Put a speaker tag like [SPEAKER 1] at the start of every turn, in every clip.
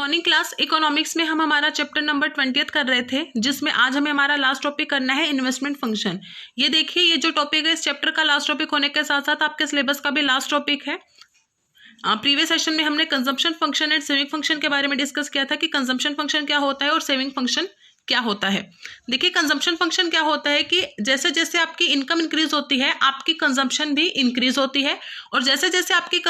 [SPEAKER 1] Morning class economics में हम हमारा चैप्टर नंबर 20 कर रहे थे, जिसमें आज हमें हमारा लास्ट टॉपिक करना है इन्वेस्टमेंट फंक्शन। ये देखिए, ये जो टॉपिक है इस चैप्टर का लास्ट टॉपिक होने के साथ साथ आपके सिलेबस का भी लास्ट टॉपिक है। प्रीवियस सेशन में हमने consumption function and saving function के बारे में डिस्कस किया था कि कंजम्पशन फंक्शन क्या होता है और सेविंग फंक्शन क्या होता है। देखिए, कंजम्पशन फंक्शन क्या होता है कि जैसे जैसे आपकी इनकम इंक्रीज होती है आपकी कंजम्पशन भी इंक्रीज होती है, और जैसे जैसे आपकी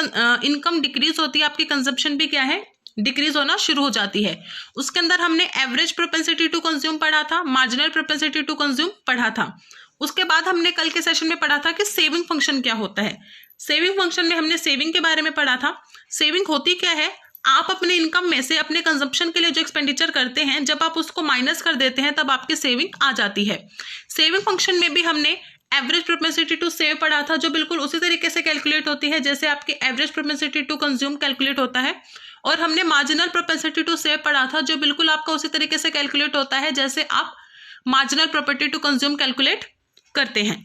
[SPEAKER 1] इनकम डिक्रीज होती है आपकी कंजम्पशन भी क्या है, डिक्रीज होना शुरू हो जाती है। उसके अंदर हमने एवरेज प्रोपेंसिटी टू कंज्यूम पढ़ा था, मार्जिनल प्रोपेंसिटी टू कंज्यूम पढ़ा था। उसके बाद हमने कल के सेशन में पढ़ा था कि सेविंग फंक्शन क्या होता है। सेविंग फंक्शन में हमने सेविंग के बारे में पढ़ा था। सेविंग होती क्या है, आप अपने इनकम में से अपने कंजम्पशन के लिए जो एक्सपेंडिचर करते हैं, जब आप उसको माइनस कर देते हैं तब आपकी सेविंग आ जाती है। सेविंग फंक्शन में भी हमने एवरेज प्रोपेंसिटी टू सेव पढ़ा था, जो बिल्कुल उसी तरीके से कैलकुलेट होती है जैसे आपकी average propensity to consume calculate होता है। और हमने मार्जिनल प्रोपेंसिटी टू सेव पढ़ा था, जो बिल्कुल आपका उसी तरीके से कैलकुलेट होता है जैसे आप marginal property to consume calculate करते हैं।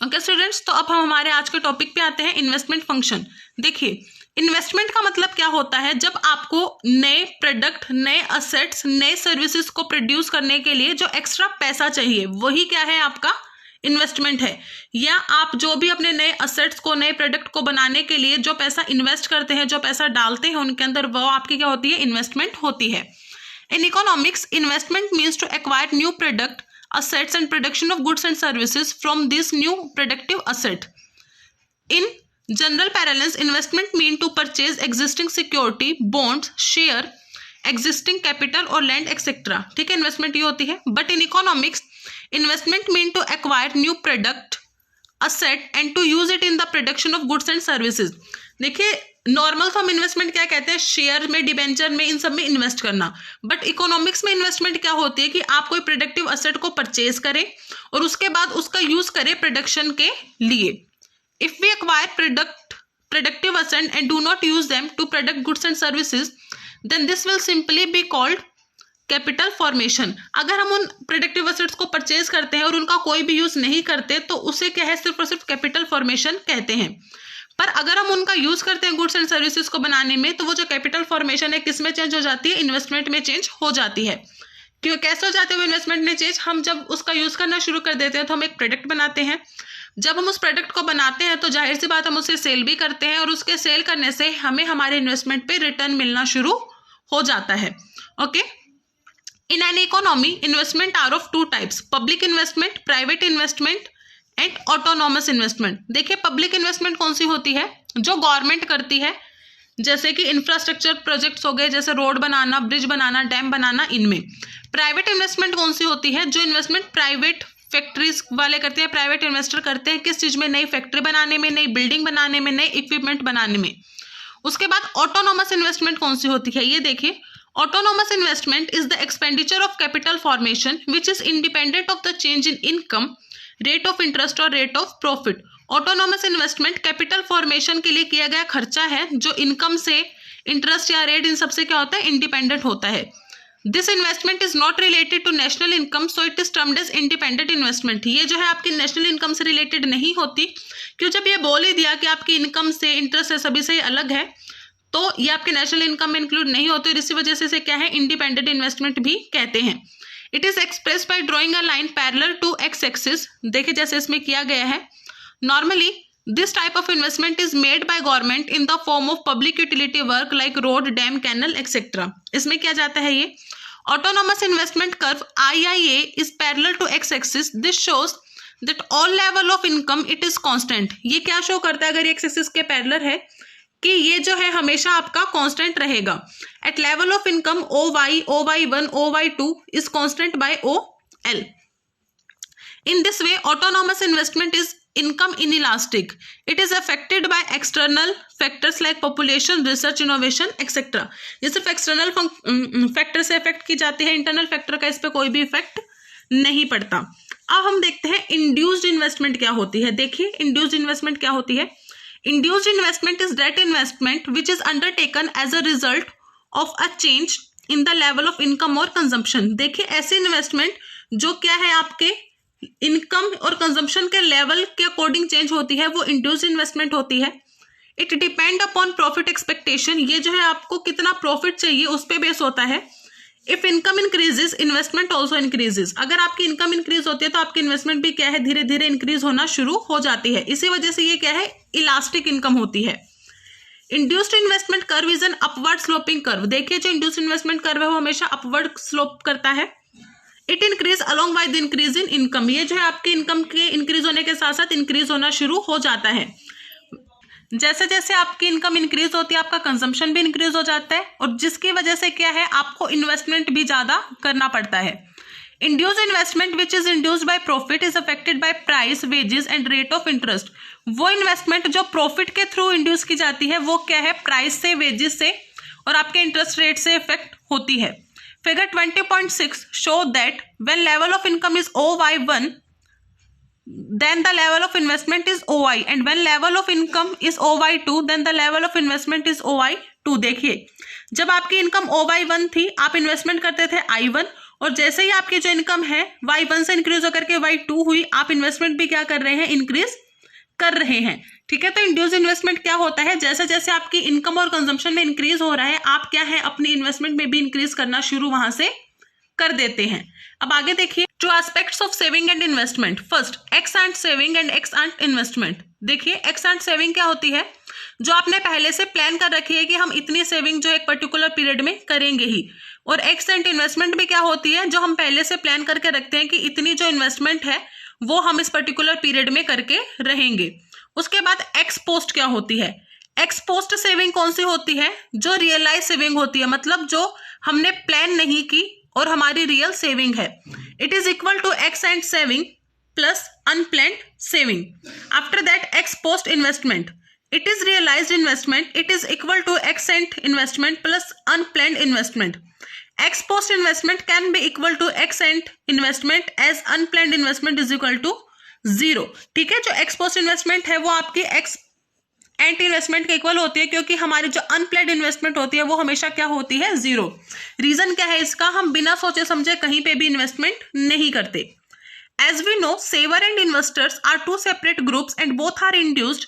[SPEAKER 1] ओके स्टूडेंट्स, तो अब हम हमारे आज के टॉपिक पे आते हैं, इन्वेस्टमेंट फंक्शन। देखिए, इन्वेस्टमेंट का मतलब क्या होता है, जब आपको नए प्रोडक्ट, नए असेट्स, नए सर्विसेज को प्रोड्यूस करने के लिए जो एक्स्ट्रा पैसा चाहिए, वही क्या है, आपका इन्वेस्टमेंट है। या आप जो भी अपने नए असेट्स को, नए प्रोडक्ट को बनाने के लिए जो पैसा इन्वेस्ट करते हैं, जो पैसा डालते हैं उनके अंदर, वो आपकी क्या होती है, इन्वेस्टमेंट होती है। In economics, investment means to acquire new product, assets and production of goods and services from this new productive asset. In general parlance, investment mean to purchase existing security, bonds, share, existing capital और land etc. ठीक है, investment ये होती है। But in economics, investment mean to acquire new product, asset and to use it in the production of goods and services. देखिए, normal तो हम investment क्या कहते हैं, शेयर में, डिबेंचर में, इन सब में इन्वेस्ट करना। बट इकोनॉमिक्स में इन्वेस्टमेंट क्या होती है कि आप कोई प्रोडक्टिव असेट को परचेज करें और उसके बाद उसका यूज करें प्रोडक्शन के लिए। If we acquire productive asset and do not use them to product goods and services, then this will simply be called capital formation. अगर हम उन प्रोडक्टिव असेट्स को परचेज करते हैं और उनका कोई भी यूज नहीं करते तो उसे क्या है, सिर्फ और सिर्फ कैपिटल फॉर्मेशन कहते हैं। पर अगर हम उनका यूज करते हैं गुड्स एंड सर्विसेज को बनाने में, तो वो जो कैपिटल फॉर्मेशन है किस में चेंज हो जाती है, इन्वेस्टमेंट में चेंज हो जाती है। क्यों, कैसे हो जाते हैं वो इन्वेस्टमेंट में चेंज, हम जब उसका यूज करना शुरू कर देते हैं तो हम एक प्रोडक्ट बनाते हैं। जब हम उस प्रोडक्ट को बनाते हैं तो जाहिर सी बात हम उसे सेल भी करते हैं, और उसके सेल करने से हमें हमारे इन्वेस्टमेंट पे रिटर्न मिलना शुरू हो जाता है। Okay, in an economy, investment are of two types, public investment, private investment and autonomous investment. देखिए, पब्लिक इन्वेस्टमेंट कौन सी होती है, जो गवर्नमेंट करती है, जैसे कि इंफ्रास्ट्रक्चर प्रोजेक्ट्स हो गए, जैसे रोड बनाना, ब्रिज बनाना, डैम बनाना, इनमें। प्राइवेट इन्वेस्टमेंट कौन सी होती है, जो इन्वेस्टमेंट प्राइवेट फैक्ट्रीज वाले करते हैं, प्राइवेट इन्वेस्टर करते हैं, किस चीज में, नई फैक्ट्री बनाने में, नई बिल्डिंग बनाने में, नए इक्विपमेंट बनाने में। उसके बाद ऑटोनॉमस इन्वेस्टमेंट कौन सी होती है, ये देखिए, autonomous investment is the expenditure of capital formation which is independent of the change in income, rate of interest और rate of profit. Autonomous investment capital formation के लिए किया गया खर्चा है, जो इनकम से, इंटरेस्ट या रेट, इन सबसे क्या होता है, इंडिपेंडेंट होता है। This investment is not related to national income, so it is termed as independent investment. ये जो है आपकी नेशनल इनकम से रिलेटेड नहीं होती, क्यों, जब ये बोल ही दिया कि आपकी इनकम से, इंटरेस्ट से, सभी से अलग है, तो ये आपके नेशनल इनकम में इंक्लूड नहीं होते, और इसी वजह से इसे क्या है, इंडिपेंडेंट इन्वेस्टमेंट भी कहते हैं। It is express by drawing a line parallel to X axis. देखिए, जैसे इसमें किया गया है। Normally this type of investment is made by government in the form of public utility work like road, dam, canal etcetera. इसमें क्या जाता है, ये autonomous investment curve IIA is parallel to X axis. This shows that all level of income it is constant. ये क्या show करता है, अगर ये एक्स एक्सिस के पैरेलल है, कि ये जो है हमेशा आपका कांस्टेंट रहेगा। At level of income OY1, OY2 is constant by OL। In this way autonomous investment is income inelastic. It is affected by external factors like population, research, innovation etcetera. ये सिर्फ एक्सटर्नल फैक्टर से effect की जाती है, internal factor का इस पर कोई भी इफेक्ट नहीं पड़ता। अब हम देखते हैं इंड्यूस्ड इन्वेस्टमेंट क्या होती है। देखिए, इंड्यूस्ड इन्वेस्टमेंट क्या होती है। Induced investment is that investment which is undertaken as a result of a change in the level of income or consumption. देखिए, ऐसे इन्वेस्टमेंट जो क्या है, आपके इनकम और कंजम्पशन के लेवल के अकॉर्डिंग चेंज होती है, वो इंड्यूस्ड इन्वेस्टमेंट होती है। It depend upon profit expectation, ये जो है आपको कितना प्रॉफिट चाहिए उस पर बेस होता है। If income increases investment also increases, अगर आपकी इनकम इंक्रीज होती है तो आपकी इन्वेस्टमेंट भी क्या है, धीरे धीरे इंक्रीज होना शुरू हो जाती है। इसी वजह से ये क्या है, इलास्टिक इनकम होती है। Induced investment curve is an upward sloping curve, देखिए जो इंड्यूस्ड इन्वेस्टमेंट कर्व है वो हमेशा अपवर्ड स्लोप करता है। It increase along by the increase in income, ये जो है आपके इनकम के इंक्रीज होने के साथ साथ इंक्रीज होना शुरू हो जाता है। जैसे जैसे आपकी इनकम इंक्रीज होती है आपका कंजम्पशन भी इंक्रीज हो जाता है, और जिसकी वजह से क्या है, आपको इन्वेस्टमेंट भी ज्यादा करना पड़ता है। Induced investment which is induced by profit is affected bye price, wages and rate of interest, वो इन्वेस्टमेंट जो प्रॉफिट के थ्रू इंड्यूस की जाती है वो क्या है, प्राइस से, वेजेस से और आपके इंटरेस्ट रेट से इफेक्ट होती है। Figure 20.6 show that when level of income is OY1 then the level of investment is OI, and when level of income is OY2 then the level of investment is OI2। देखिए जब आपकी income OY1 थी आप investment करते थे I1, और जैसे ही आपकी जो इनकम है Y1 से इंक्रीज होकर के Y2 हुई, आप इन्वेस्टमेंट भी क्या कर रहे हैं, इंक्रीज कर रहे हैं। ठीक है, तो इंड्यूस इन्वेस्टमेंट क्या होता है, जैसे जैसे आपकी इनकम और कंजम्पशन में इंक्रीज हो रहा है आप क्या है, अपनी इन्वेस्टमेंट में भी इंक्रीज करना शुरू वहां से कर देते हैं। अब आगे देखिए two aspects of saving and investment. First, x ante saving and x ante investment. देखिए एक्स एंड सेविंग क्या होती है, जो आपने पहले से प्लान कर रखी है कि हम इतनी सेविंग जो एक पर्टिकुलर पीरियड में करेंगे ही, और एक्स एंड इन्वेस्टमेंट भी क्या होती है, जो हम पहले से प्लान करके रखते हैं कि इतनी जो इन्वेस्टमेंट है वो हम इस पर्टिकुलर पीरियड में करके रहेंगे। उसके बाद एक्स पोस्ट क्या होती है, एक्स पोस्ट सेविंग कौन सी होती है, जो रियलाइज सेविंग होती है, मतलब जो हमने प्लान नहीं की और हमारी रियल सेविंग है। It is equal to ex ante saving plus unplanned saving. After that ex post investment, it is realised investment, it is equal to ex ante investment plus unplanned investment. Ex post investment can be equal to ex ante investment as unplanned investment is equal to 0। ठीक है, जो x post investment है वो आपकी ex ante investment के equal होती है, क्योंकि हमारी जो अनप्लान्ड इन्वेस्टमेंट होती है वो हमेशा क्या होती है, 0। रीजन क्या है इसका, हम बिना सोचे समझे कहीं पे भी इन्वेस्टमेंट नहीं करते। As we know saver and investors are two separate groups and both are induced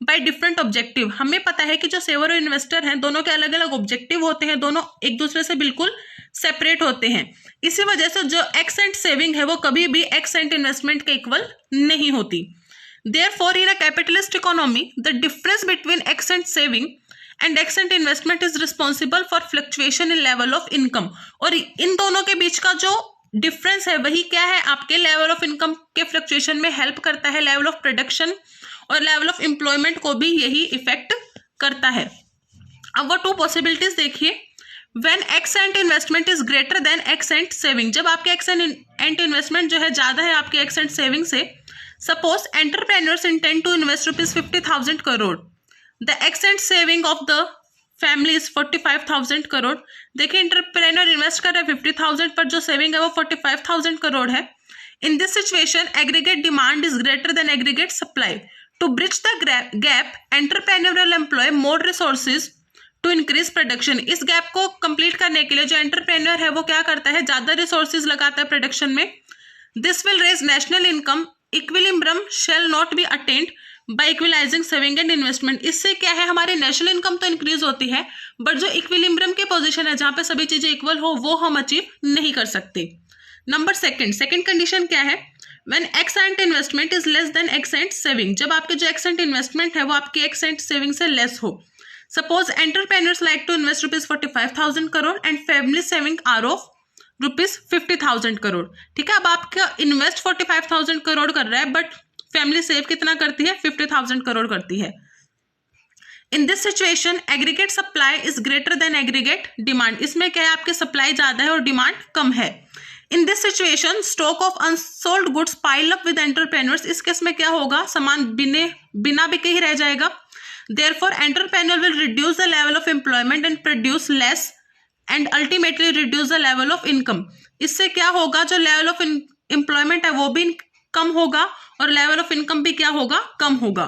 [SPEAKER 1] by different objective. हमें पता है कि जो सेवर और इन्वेस्टर हैं दोनों के अलग अलग ऑब्जेक्टिव होते हैं, दोनों एक दूसरे से बिल्कुल सेपरेट होते हैं। इसी वजह से जो एक्स एंड सेविंग है वो कभी भी एक्स एंड इन्वेस्टमेंट के इक्वल नहीं होती। Therefore, in a capitalist economy, the difference between X and saving and X and investment is responsible for fluctuation in level of income। और इन दोनों के बीच का जो डिफरेंस है वही क्या है, आपके लेवल ऑफ इनकम के फ्लक्चुएशन में हेल्प करता है। लेवल ऑफ प्रोडक्शन और लेवल ऑफ एम्प्लॉयमेंट को भी यही इफेक्ट करता है। अब वो टू पॉसिबिलिटीज देखिए। When X and investment is greater than X and saving, जब आपके X and investment जो है ज्यादा है आपके X and saving से, suppose entrepreneurs intend to invest rupees 50,000 crore, the X and saving of the family is 45,000 crore. देखिए entrepreneur invest कर रहे हैं 50,000 पर जो सेविंग है वो 45,000 करोड़ है। In this situation aggregate demand is greater than aggregate supply. To bridge the gap entrepreneur will employ more resources to increase production. इस गैप को कंप्लीट करने के लिए जो एंटरप्रेन्योर है वो क्या करता है, ज्यादा रिसोर्सेज लगाता है प्रोडक्शन में। This will raise national income, equilibrium shall not be attained by equalising saving and investment. इससे क्या है, हमारी नेशनल इनकम तो इंक्रीज होती है बट जो इक्विलिब्रियम की पोजीशन है जहां पे सभी चीजें इक्वल हो वो हम अचीव नहीं कर सकते। नंबर सेकंड कंडीशन क्या है, when ex ante investment is less than ex ante saving. जब आपके जो एक्स एंड इन्वेस्टमेंट है वो आपकी एक्स एंड सेविंग से लेस हो। Suppose entrepreneurs like to invest rupees 45,000 crore and family saving are of rupees 50,000 crore. ठीक है, अब आपका इन्वेस्ट 45,000 करोड़ कर रहा है बट फैमिली सेव कितना करती है, 50,000 करोड़ करती है। In this situation aggregate supply is greater than aggregate demand. इसमें क्या है, आपकी सप्लाई ज्यादा है और डिमांड कम है। In this situation stock of unsold goods pile up with entrepreneurs. इस केस में क्या होगा, सामान बिना बिके ही रह जाएगा। Therefore, entrepreneur will reduce the level of employment and produce less and ultimately reduce the level of income। इससे क्या होगा, जो लेवल ऑफ एम्प्लॉयमेंट है वो भी कम होगा और लेवल ऑफ इनकम भी क्या होगा, कम होगा।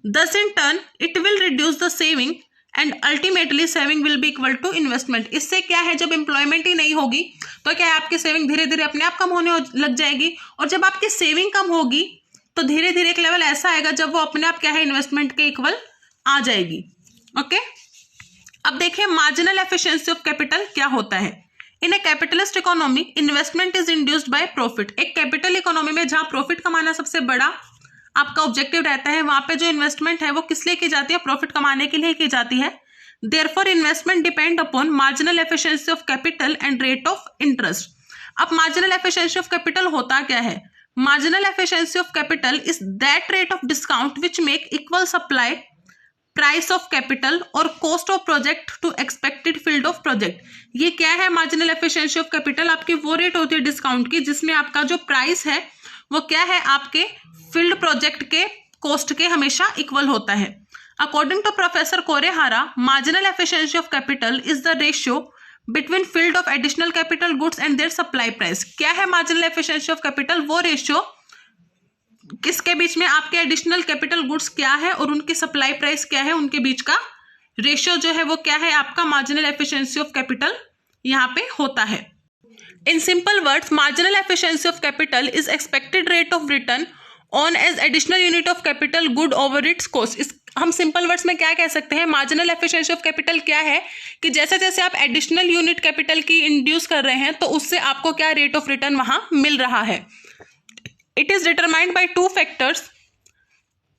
[SPEAKER 1] Thus in turn, it will reduce the saving and ultimately saving will be equal to investment। इससे क्या है, जब एम्प्लॉयमेंट ही नहीं होगी तो क्या है, आपकी सेविंग धीरे धीरे अपने आप कम होने लग जाएगी, और जब आपकी सेविंग कम होगी तो धीरे धीरे एक लेवल ऐसा आएगा जब वो अपने आप क्या है, इन्वेस्टमेंट के इक्वल आ जाएगी। ओके, अब देखिए मार्जिनल एफिशिएंसी ऑफ कैपिटल क्या होता है। In a capitalist economy investment is induced by profit. एक कैपिटल इकोनॉमी में जहां प्रॉफिट कमाना सबसे बड़ा आपका ऑब्जेक्टिव रहता है, वहां पे जो इन्वेस्टमेंट है वो किस लिए की जाती है, प्रॉफिट कमाने के लिए की जाती है। Therefore investment depend upon marginal efficiency of capital and rate of interest. अब मार्जिनल एफिशिएंसी ऑफ कैपिटल होता क्या है? Marginal efficiency of capital is that rate of discount which make equal supply price of capital और cost of project to expected field of project. ये क्या है marginal efficiency of capital? आपकी वो rate होती है डिस्काउंट की जिसमें आपका जो प्राइस है वो क्या है, आपके फील्ड प्रोजेक्ट के कॉस्ट के हमेशा इक्वल होता है। According to professor Kurihara, marginal efficiency of capital is the ratio between field of additional capital goods and their supply price. क्या है मार्जिनल एफिशिएंसी ऑफ कैपिटल? वो रेशियो किसके बीच में, आपके एडिशनल कैपिटल गुड्स क्या है और उनकी सप्लाई प्राइस क्या है, उनके बीच का रेशियो जो है वो क्या है, आपका मार्जिनल एफिशिएंसी ऑफ कैपिटल यहाँ पे होता है। In simple words, marginal efficiency of capital is expected rate of return on as additional unit of capital good over its cost. हम सिंपल वर्ड्स में क्या कह सकते हैं, मार्जिनल एफिशिएंसी ऑफ कैपिटल क्या है कि जैसे जैसे आप एडिशनल यूनिट कैपिटल की इंड्यूस कर रहे हैं तो उससे आपको क्या रेट ऑफ रिटर्न वहां मिल रहा है। It is determined by two factors,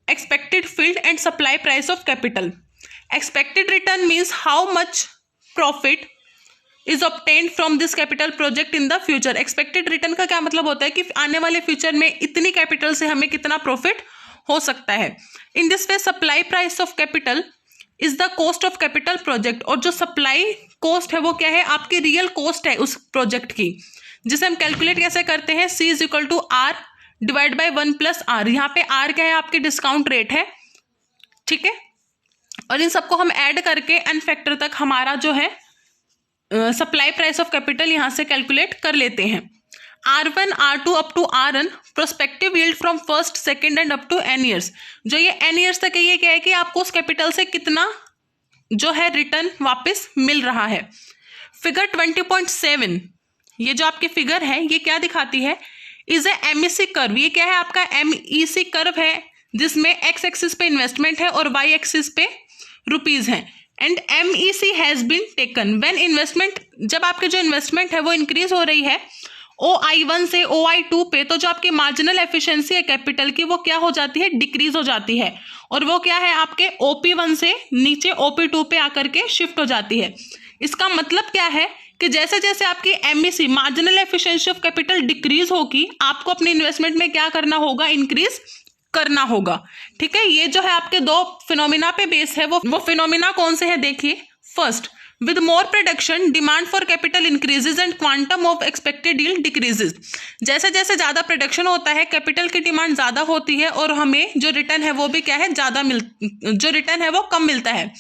[SPEAKER 1] expected field and supply price of capital. Expected return means how much profit is obtained from this capital project in the future. Expected return का क्या मतलब होता है कि आने वाले फ्यूचर में इतनी कैपिटल से हमें कितना प्रॉफिट हो सकता है। In this way, supply price of capital is the cost of capital project. और जो सप्लाई कॉस्ट है वो क्या है, आपकी रियल कॉस्ट है उस प्रोजेक्ट की, जिसे हम कैलकुलेट कैसे करते हैं, C is equal to R divide by 1 plus r. यहाँ पे आर क्या है, आपकी डिस्काउंट रेट है, ठीक है। और इन सबको हम ऐड करके एन फैक्टर तक हमारा जो है सप्लाई प्राइस ऑफ कैपिटल यहाँ से कैलकुलेट कर लेते हैं। R1 R2 up to Rn prospective yield from first second and up to n years. जो ये n ईयर्स तक है, ये क्या है कि आपको उस कैपिटल से कितना जो है रिटर्न वापस मिल रहा है। फिगर 20.7, ये जो आपकी फिगर है ये क्या दिखाती है, इज ए MEC कर्व। ये क्या है, आपका MEC कर्व है जिसमें एक्स एक्सिस पे इन्वेस्टमेंट है और वाई एक्सिस पे रुपीज है। And MEC has been taken when investment, जब आपके जो इन्वेस्टमेंट है वो इंक्रीज हो रही है OI1 से OI2 पे, तो जो आपकी मार्जिनल एफिशिएंसी है कैपिटल की वो क्या हो जाती है, डिक्रीज हो जाती है। और वो क्या है, आपके OP1 से नीचे OP2 पे आकर के शिफ्ट हो जाती है। इसका मतलब क्या है कि जैसे जैसे आपकी MEC marginal efficiency of capital decrease होगी, आपको अपने इन्वेस्टमेंट में क्या करना होगा, इंक्रीज करना होगा, ठीक है। ये जो है आपके दो फिनोमिना पे बेस है, वो फिनोमिना कौन से हैं देखिए। First, with more production demand for capital increases and quantum of expected yield decreases. जैसे जैसे ज्यादा प्रोडक्शन होता है कैपिटल की डिमांड ज्यादा होती है और हमें जो रिटर्न है वो भी क्या है, जो रिटर्न है वो कम मिलता है।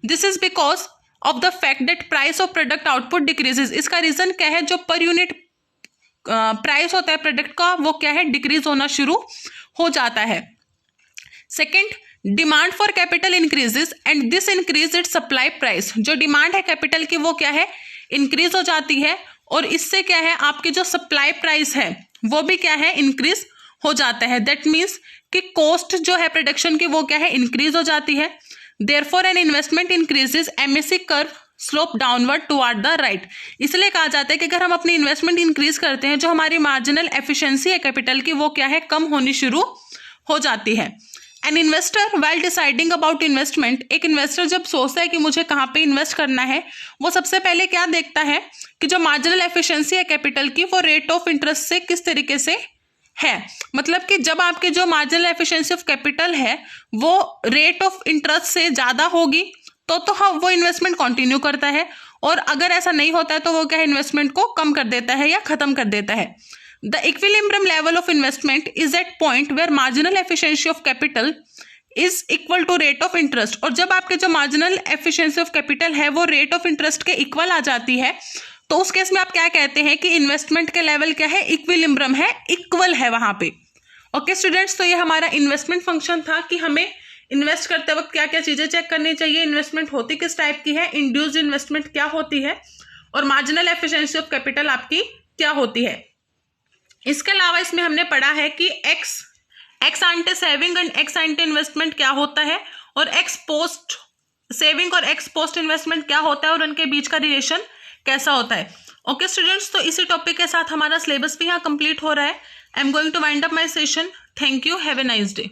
[SPEAKER 1] This is because of the fact that price of product output decreases. इसका रीजन क्या है, जो पर यूनिट प्राइस होता है प्रोडक्ट का वो क्या है, डिक्रीज होना शुरू हो जाता है। Second, demand for capital increases and this increase it supply price. जो डिमांड है कैपिटल की वो क्या है, इंक्रीज हो जाती है और इससे क्या है, आपकी जो सप्लाई प्राइस है वो भी क्या है, इंक्रीज हो जाता है। दैट मीन्स कि कॉस्ट जो है प्रोडक्शन की वो क्या है, इंक्रीज हो जाती है। Therefore an investment increases MEC curve slope downward toward the right. इसलिए कहा जाता है कि अगर हम अपनी इन्वेस्टमेंट इंक्रीज करते हैं, जो हमारी मार्जिनल एफिशिएंसी है कैपिटल की वो क्या है, कम होनी शुरू हो जाती है। An investor while deciding about investment, एक इन्वेस्टर जब सोचता है कि मुझे कहाँ पे इन्वेस्ट करना है, वो सबसे पहले क्या देखता है कि जो मार्जिनल एफिशिएंसी है कैपिटल की वो रेट ऑफ इंटरेस्ट से किस तरीके से है। मतलब कि जब आपकी जो मार्जिनल एफिशिएंसी ऑफ कैपिटल है वो रेट ऑफ इंटरेस्ट से ज़्यादा होगी तो हम वो इन्वेस्टमेंट कंटिन्यू करता है, और अगर ऐसा नहीं होता है तो वो क्या है, इन्वेस्टमेंट को कम कर देता है या खत्म कर देता है। The equilibrium level of investment is at point where marginal efficiency of capital is equal to rate of interest. और जब आपके जो मार्जिनल एफिशिएंसी ऑफ कैपिटल है वो रेट ऑफ इंटरेस्ट के इक्वल आ जाती है, तो उस केस में आप क्या कहते हैं कि इन्वेस्टमेंट के लेवल क्या है, इक्विलिब्रियम है, इक्वल है वहां पे। ओके स्टूडेंट्स, तो ये हमारा इन्वेस्टमेंट फंक्शन था कि हमें इन्वेस्ट करते वक्त क्या क्या चीजें चेक करनी चाहिए, इन्वेस्टमेंट होती किस टाइप की है, इंड्यूस्ड इन्वेस्टमेंट क्या होती है और मार्जिनल एफिशिएंसी ऑफ कैपिटल आपकी क्या होती है। इसके अलावा इसमें हमने पढ़ा है कि x एंटे saving and x एंटे investment क्या होता है और एक्स पोस्ट सेविंग और एक्स पोस्ट इन्वेस्टमेंट क्या होता है और उनके बीच का रिलेशन कैसा होता है। ओके स्टूडेंट्स, तो इसी टॉपिक के साथ हमारा सिलेबस भी यहाँ कंप्लीट हो रहा है। I am going to wind up my session. Thank you, have a nice day.